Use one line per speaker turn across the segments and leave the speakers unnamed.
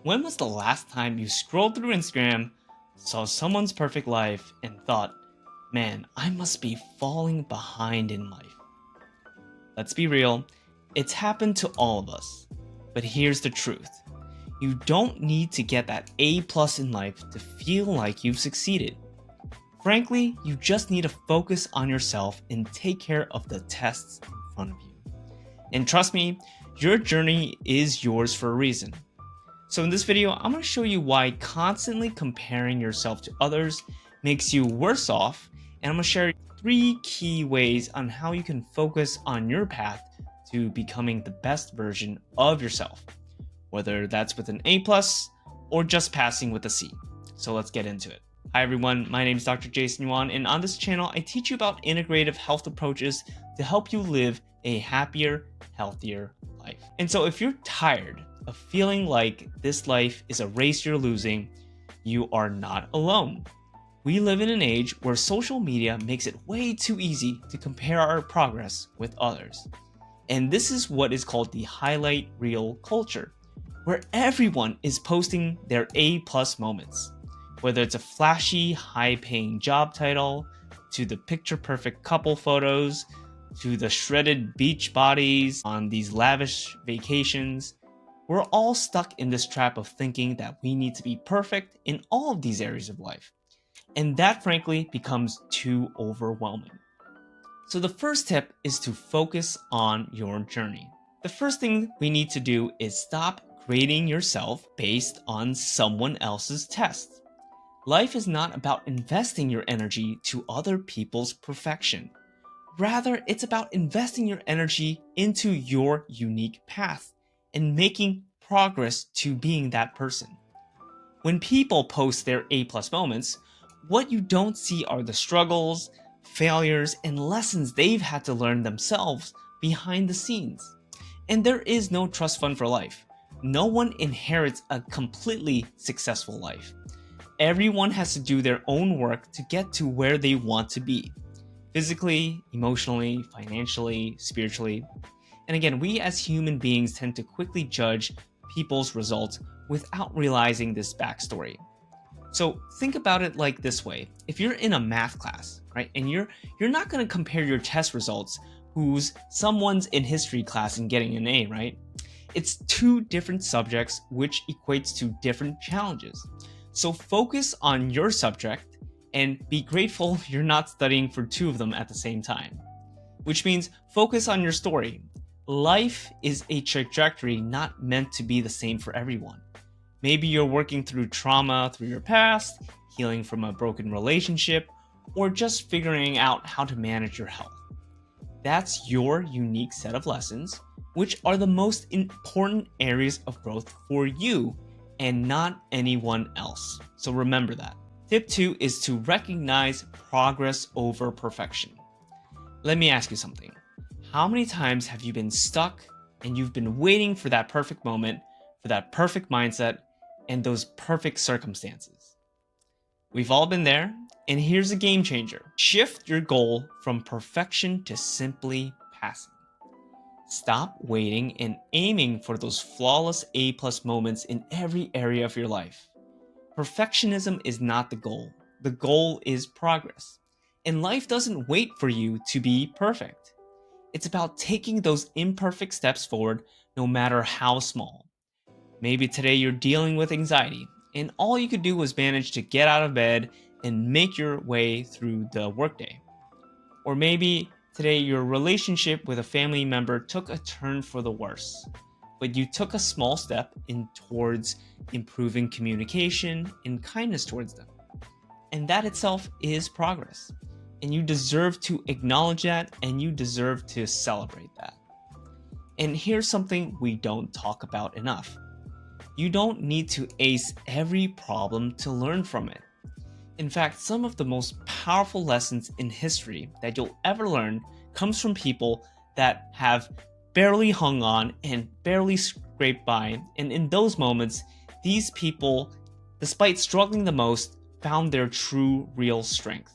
When was the last time you scrolled through Instagram, saw someone's perfect life, and thought, man, I must be falling behind in life? Let's be real, it's happened to all of us. But here's the truth. You don't need to get that A+ in life to feel like you've succeeded. Frankly, you just need to focus on yourself and take care of the tests in front of you. And trust me, your journey is yours for a reason. So in this video, I'm going to show you why constantly comparing yourself to others makes you worse off, and I'm going to share 3 key ways on how you can focus on your path to becoming the best version of yourself, whether that's with an A+ or just passing with a C. So let's get into it. Hi everyone, my name is Dr. Jason Yuan, and on this channel, I teach you about integrative health approaches to help you live a happier, healthier life. And so if you're tired of feeling like this life is a race you're losing, you are not alone. We live in an age where social media makes it way too easy to compare our progress with others. And this is what is called the highlight reel culture, where everyone is posting their A+ moments. Whether it's a flashy, high-paying job title, to the picture-perfect couple photos, to the shredded beach bodies on these lavish vacations, we're all stuck in this trap of thinking that we need to be perfect in all of these areas of life. And that, frankly, becomes too overwhelming. So the first tip is to focus on your journey. The first thing we need to do is stop grading yourself based on someone else's tests. Life is not about investing your energy to other people's perfection. Rather, it's about investing your energy into your unique path and making progress to being that person. When people post their A+ moments, what you don't see are the struggles, failures, and lessons they've had to learn themselves behind the scenes. And there is no trust fund for life. No one inherits a completely successful life. Everyone has to do their own work to get to where they want to be. Physically, emotionally, financially, spiritually. And again, we as human beings tend to quickly judge people's results without realizing this backstory. So think about it like this way. If you're in a math class, right, and you're not going to compare your test results who's someone's in history class and getting an A, right? It's 2 different subjects, which equates to different challenges. So focus on your subject and be grateful you're not studying for 2 of them at the same time. Which means focus on your story. Life is a trajectory not meant to be the same for everyone. Maybe you're working through trauma through your past, healing from a broken relationship, or just figuring out how to manage your health. That's your unique set of lessons, which are the most important areas of growth for you and not anyone else. So remember that. Tip 2 is to recognize progress over perfection. Let me ask you something. How many times have you been stuck and you've been waiting for that perfect moment, for that perfect mindset, and those perfect circumstances? We've all been there, and here's a game changer. Shift your goal from perfection to simply passing. Stop waiting and aiming for those flawless A+ moments in every area of your life. Perfectionism is not the goal. The goal is progress. And life doesn't wait for you to be perfect. It's about taking those imperfect steps forward, no matter how small. Maybe today you're dealing with anxiety, and all you could do was manage to get out of bed and make your way through the workday. Or maybe today your relationship with a family member took a turn for the worse, but you took a small step towards improving communication and kindness towards them. And that itself is progress. And you deserve to acknowledge that, and you deserve to celebrate that. And here's something we don't talk about enough. You don't need to ace every problem to learn from it. In fact, some of the most powerful lessons in history that you'll ever learn comes from people that have barely hung on and barely scraped by. And in those moments, these people, despite struggling the most, found their true, real strength.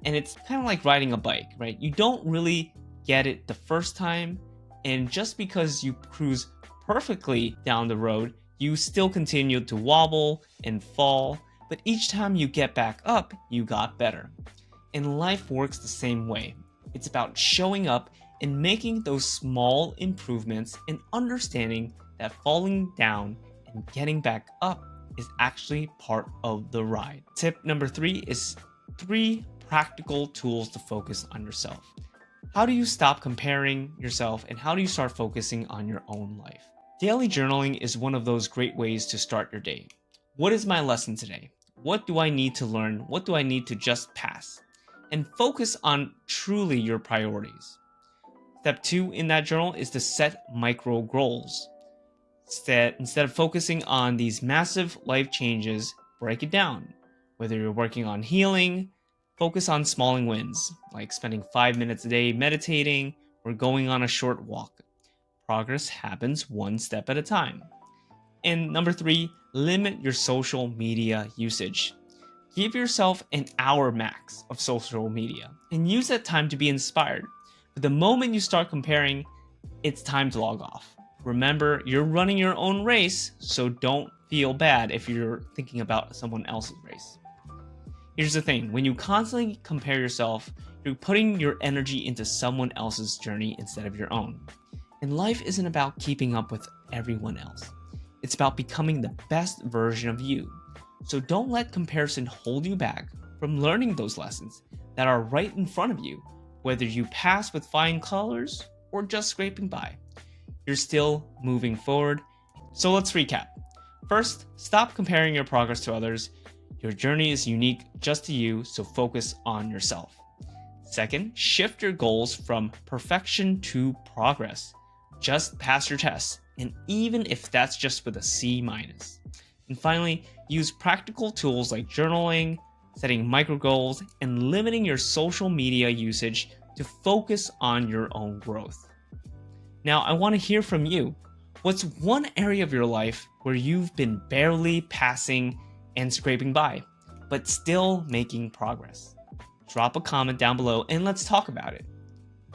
And it's kind of like riding a bike, right? You don't really get it the first time, and just because you cruise perfectly down the road You still continued to wobble and fall, but each time you get back up, you got better. And life works the same way. It's about showing up and making those small improvements and understanding that falling down and getting back up is actually part of the ride. Tip number 3 is 3 practical tools to focus on yourself. How do you stop comparing yourself and how do you start focusing on your own life? Daily journaling is one of those great ways to start your day. What is my lesson today? What do I need to learn? What do I need to just pass? And focus on truly your priorities. Step 2 in that journal is to set micro goals. Instead of focusing on these massive life changes, break it down. Whether you're working on healing, focus on small wins, like spending 5 minutes a day meditating or going on a short walk. Progress happens one step at a time. And number 3, limit your social media usage. Give yourself an hour max of social media and use that time to be inspired. But the moment you start comparing, it's time to log off. Remember, you're running your own race, so don't feel bad if you're thinking about someone else's race. Here's the thing, when you constantly compare yourself, you're putting your energy into someone else's journey instead of your own. And life isn't about keeping up with everyone else. It's about becoming the best version of you. So don't let comparison hold you back from learning those lessons that are right in front of you, whether you pass with flying colors or just scraping by. You're still moving forward. So let's recap. First, stop comparing your progress to others. Your journey is unique just to you, so focus on yourself. Second, shift your goals from perfection to progress. Just pass your tests, and even if that's just with a C-. And finally, use practical tools like journaling, setting micro goals, and limiting your social media usage to focus on your own growth. Now, I want to hear from you. What's one area of your life where you've been barely passing and scraping by, but still making progress? Drop a comment down below and let's talk about it.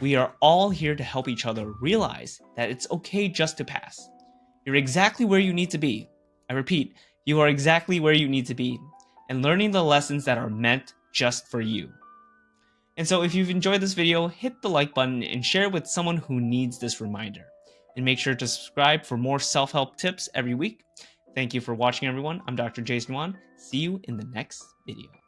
We are all here to help each other realize that it's okay just to pass. You're exactly where you need to be. I repeat, you are exactly where you need to be, and learning the lessons that are meant just for you. And so if you've enjoyed this video, hit the like button and share it with someone who needs this reminder. And make sure to subscribe for more self-help tips every week. Thank you for watching, everyone. I'm Dr. Jason Yuan. See you in the next video.